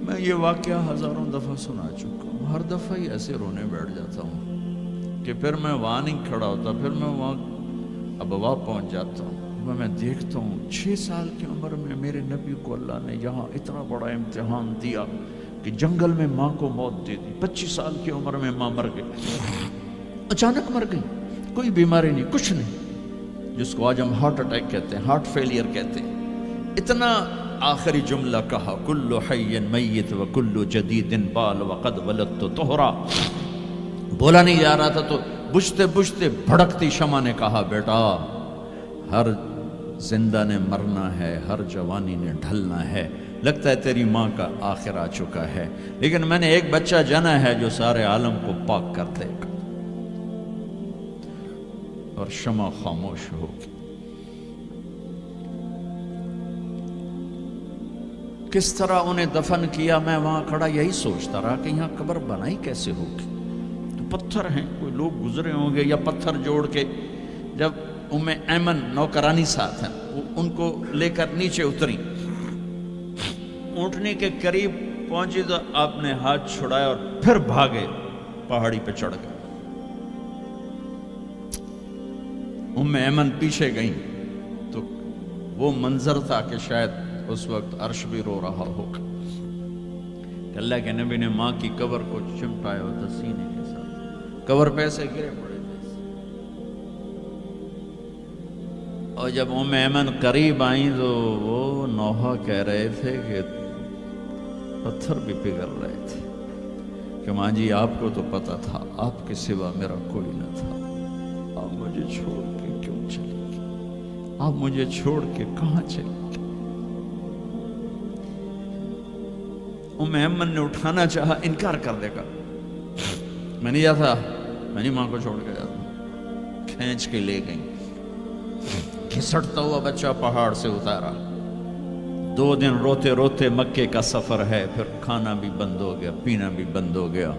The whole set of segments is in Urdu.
میں یہ واقعہ ہزاروں دفعہ سنا چکا ہوں، ہر دفعہ ہی ایسے رونے بیٹھ جاتا ہوں کہ پھر میں وہاں نہیں کھڑا ہوتا، پھر میں وہاں ابوا پہنچ جاتا ہوں۔ میں دیکھتا ہوں 6 سال کی عمر میں میرے نبی کو اللہ نے یہاں اتنا بڑا امتحان دیا کہ جنگل میں ماں کو موت دے دی۔ 25 سال کی عمر میں ماں مر گئی، اچانک مر گئی، کوئی بیماری نہیں، کچھ نہیں، جس کو آج ہم ہارٹ اٹیک کہتے ہیں، ہارٹ فیلئر کہتے ہیں۔ اتنا آخری جملہ کہا، کل حی میت و کل جدید بال وقد ولدت طہرا۔ بولا نہیں جا رہا تھا تو بجھتے بجھتے بھڑکتی شمع نے کہا، بیٹا ہر زندہ نے مرنا ہے، ہر جوانی نے ڈھلنا ہے، لگتا ہے تیری ماں کا آخر آ چکا ہے، لیکن میں نے ایک بچہ جنا ہے جو سارے عالم کو پاک کر دے گا۔ اور شمع خاموش ہوگی۔ کس طرح انہیں دفن کیا، میں وہاں کھڑا یہی سوچتا رہا کہ یہاں قبر بنائی کیسے ہوگی۔ تو پتھر ہیں، کوئی لوگ گزرے ہوں گے یا پتھر جوڑ کے۔ جب ایمن نوکرانی ساتھ ہیں، ان کو لے کر نیچے اتری، اونٹنی کے قریب پہنچی تو آپ نے ہاتھ چھڑایا اور پھر بھاگے، پہاڑی پہ چڑھ گئے۔ ایمن پیچھے گئیں تو وہ منظر تھا کہ شاید اس وقت عرش بھی رو رہا ہوگا کہ اللہ کے نبی نے ماں کی قبر کو چمٹایا ہوتا سینے کے ساتھ، قبر پہ ایسے گرے پڑے۔ اور جب ایمن قریب آئیں تو وہ نوحہ کہہ رہے تھے کہ پتھر بھی پگھل رہے تھے کہ ماں جی آپ کو تو پتا تھا آپ کے سوا میرا کوئی نہ تھا، آپ مجھے چھوڑ کے کیوں چلی گئی، آپ مجھے چھوڑ کے کہاں چلی گئی۔ ایمن نے اٹھانا چاہا، انکار کر دے گا، میں نہیں جاتا، میں نہیں ماں کو چھوڑ کے جاتا۔ کھینچ کے لے گئیں، گھسٹتا ہوا بچہ پہاڑ سے اتارا۔ 2 دن روتے روتے مکے کا سفر ہے، پھر کھانا بھی بند ہو گیا، پینا بھی بند ہو گیا،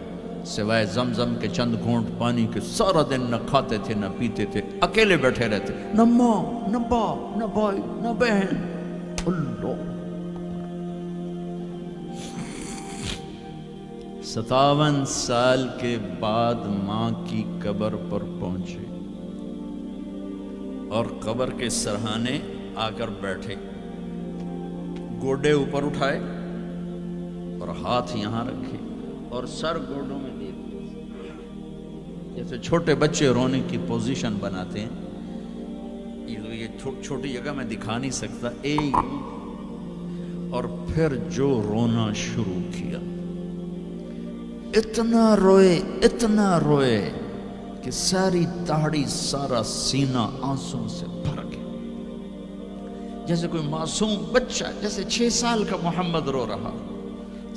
سوائے زمزم کے چند گھونٹ پانی کے سارا دن نہ کھاتے تھے نہ پیتے تھے، اکیلے بیٹھے رہتے، نہ ماں نہ باپ نہ بھائی نہ بہن۔ اللہ 57 سال کے بعد ماں کی قبر پر پہنچے اور قبر کے سرہانے آ کر بیٹھے، گوڈے اوپر اٹھائے اور ہاتھ یہاں رکھے اور سر گوڈوں میں دے دیے، جیسے چھوٹے بچے رونے کی پوزیشن بناتے ہیں۔ یہ چھوٹی جگہ میں دکھا نہیں سکتا، اور پھر جو رونا شروع کیا، اتنا روئے کہ ساری داڑھی سارا سینہ آنسوں سے بھر گیا، جیسے کوئی معصوم بچہ، جیسے 6 سال کا محمد رو رہا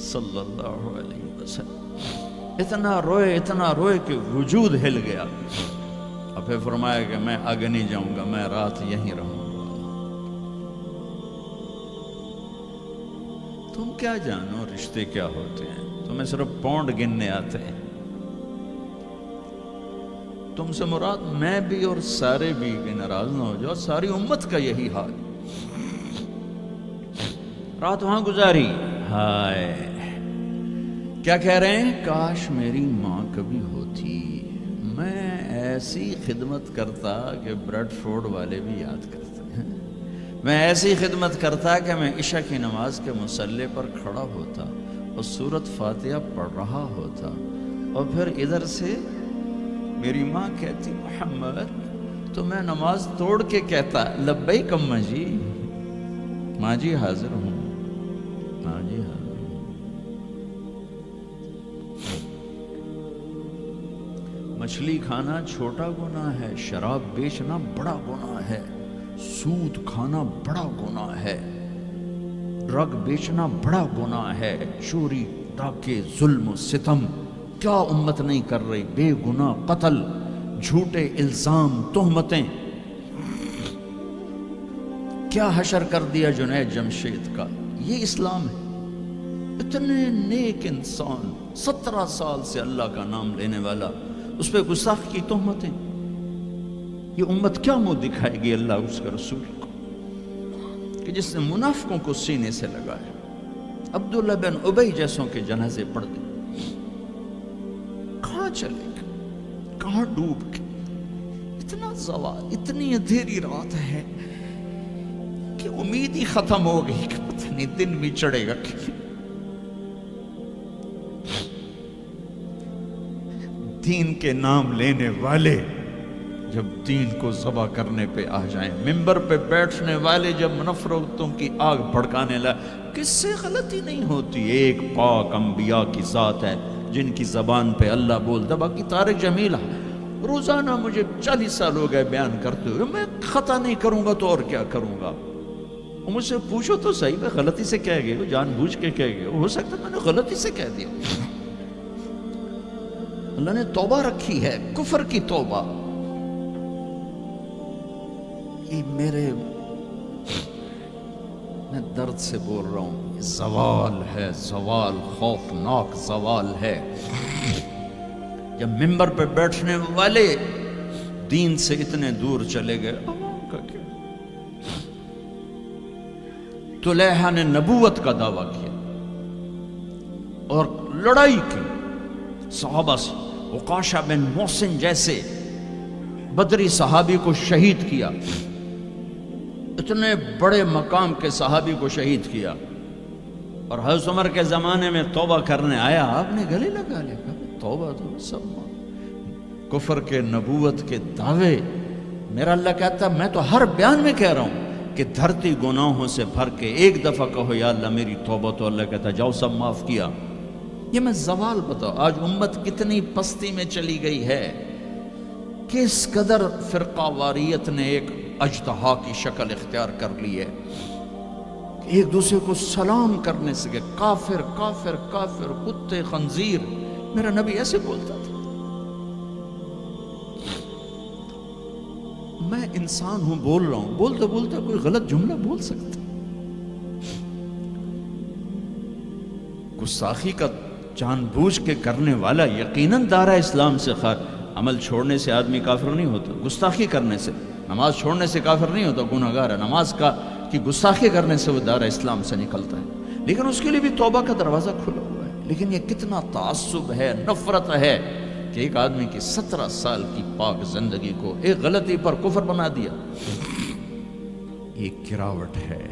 صلی اللہ علیہ وسلم۔ اتنا روئے کہ وجود ہل گیا، اور پھر فرمایا کہ میں آگے نہیں جاؤں گا، میں رات یہیں رہوں گا۔ تم کیا جانو رشتے کیا ہوتے ہیں، تمہیں صرف پاؤنڈ گننے آتے ہیں۔ تم سے مراد میں بھی اور سارے بھی، کہ ناراض نہ ہو جاؤ، ساری امت کا یہی حال۔ رات وہاں گزاری، ہائے کیا کہہ رہے ہیں، کاش میری ماں کبھی ہوتی، میں ایسی خدمت کرتا کہ بریڈ فورڈ والے بھی یاد کرتے ہیں، میں ایسی خدمت کرتا کہ میں عشاء کی نماز کے مصلی پر کھڑا ہوتا اور سورۃ فاتحہ پڑھ رہا ہوتا، اور پھر ادھر سے میری ماں کہتی محمد، تو میں نماز توڑ کے کہتا لبیک اماں جی، ماں جی حاضر ہوں، ماں جی حاضر ہوں۔ مچھلی کھانا چھوٹا گناہ ہے، شراب بیچنا بڑا گناہ ہے، سود کھانا بڑا گناہ ہے، ڈرگ بیچنا بڑا گناہ ہے، چوری ڈاکے ظلم و ستم کیا امت نہیں کر رہی، بے گناہ قتل، جھوٹے الزام تہمتیں، کیا حشر کر دیا جنید جمشید کا۔ یہ اسلام ہے۔ اتنے نیک انسان، 17 سال سے اللہ کا نام لینے والا، اس پہ گستاخ کی تہمتیں، یہ امت کیا منہ دکھائے گی اللہ اس کے رسول کو، کہ جس نے منافقوں کو سینے سے لگایا، عبداللہ بن ابی جیسوں کے جنازے پڑھ دے. کہاں چلے گئے, کہاں ڈوب کے. اتنا زوال, اتنی اندھیری رات ہے کہ امید ہی ختم ہو گئی کہ پتہ نہیں دن بھی چڑھے گا کہ. دین کے نام لینے والے جب دین کو ذبح کرنے پہ آ جائیں, ممبر پہ بیٹھنے والے جب نفرتوں کی آگ بھڑکانے لگے, کس سے غلطی نہیں ہوتی. ایک پاک انبیاء کی ذات ہے جن کی زبان پہ اللہ بولتا. باقی طارق جمیلہ روزانہ مجھے 40 سال ہو گئے بیان کرتے ہوئے, میں خطا نہیں کروں گا تو اور کیا کروں گا. مجھ سے پوچھو تو صحیح, میں غلطی سے کہہ گئے, جان بوجھ کے کہہ گئے, ہو سکتا میں نے غلطی سے کہہ دیا. اللہ نے توبہ رکھی ہے, کفر کی توبہ. یہ میں درد سے بول رہا ہوں, یہ زوال ہے, زوال, خوفناک زوال ہے. جب ممبر پہ بیٹھنے والے دین سے اتنے دور چلے گئے, عوام کا کیا. طلیحہ نے نبوت کا دعویٰ کیا اور لڑائی کی صحابہ سے. عکاشہ بن محسن جیسے بدری صحابی کو شہید کیا, اتنے بڑے مقام کے صحابی کو شہید کیا. اور حضرت عمر کے زمانے میں توبہ کرنے آیا, آپ نے گلے لگا لیا, توبہ تو سب کفر کے نبوت کے دعوے. میرا اللہ کہتا میں تو ہر بیان میں کہہ رہا ہوں کہ دھرتی گناہوں سے بھر کے ایک دفعہ کہو یا اللہ میری توبہ, تو اللہ کہتا جاؤ سب معاف کیا. یہ میں زوال بتاؤ. آج امت کتنی پستی میں چلی گئی ہے, کس قدر فرقہ واریت نے ایک اجتہا کی شکل اختیار کر لی ہے. ایک دوسرے کو سلام کرنے سے کہ کافر کافر کافر, کتے خنزیر. میرا نبی ایسے بولتا تھا. میں انسان ہوں, بول رہا ہوں, بولتے بولتے کوئی غلط جملہ بول سکتا. گستاخی کا جان بوجھ کے کرنے والا یقیناً دارہ اسلام سے عمل چھوڑنے سے آدمی کافر نہیں ہوتا, گستاخی کرنے سے. نماز چھوڑنے سے کافر نہیں ہوتا, گناہگار ہے. نماز کی گستاخی کرنے سے وہ دارہ اسلام سے نکلتا ہے, لیکن اس کے لیے بھی توبہ کا دروازہ کھلا ہوا ہے. لیکن یہ کتنا تعصب ہے, نفرت ہے کہ ایک آدمی کی 17 سال کی پاک زندگی کو ایک غلطی پر کفر بنا دیا. یہ گراوٹ ہے,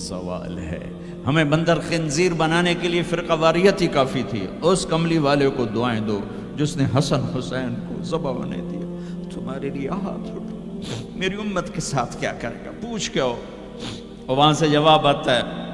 زوال ہے. ہمیں بندر خنزیر بنانے کے لیے فرقہ واریت ہی کافی تھی. اس کملی والے کو دعائیں دو جس نے حسن حسین کو ذبح بنا دیا. تمہارے لیے ہاتھ اٹھو, میری امت کے ساتھ کیا کرے گا, پوچھ کے آؤ. اور وہاں سے جواب آتا ہے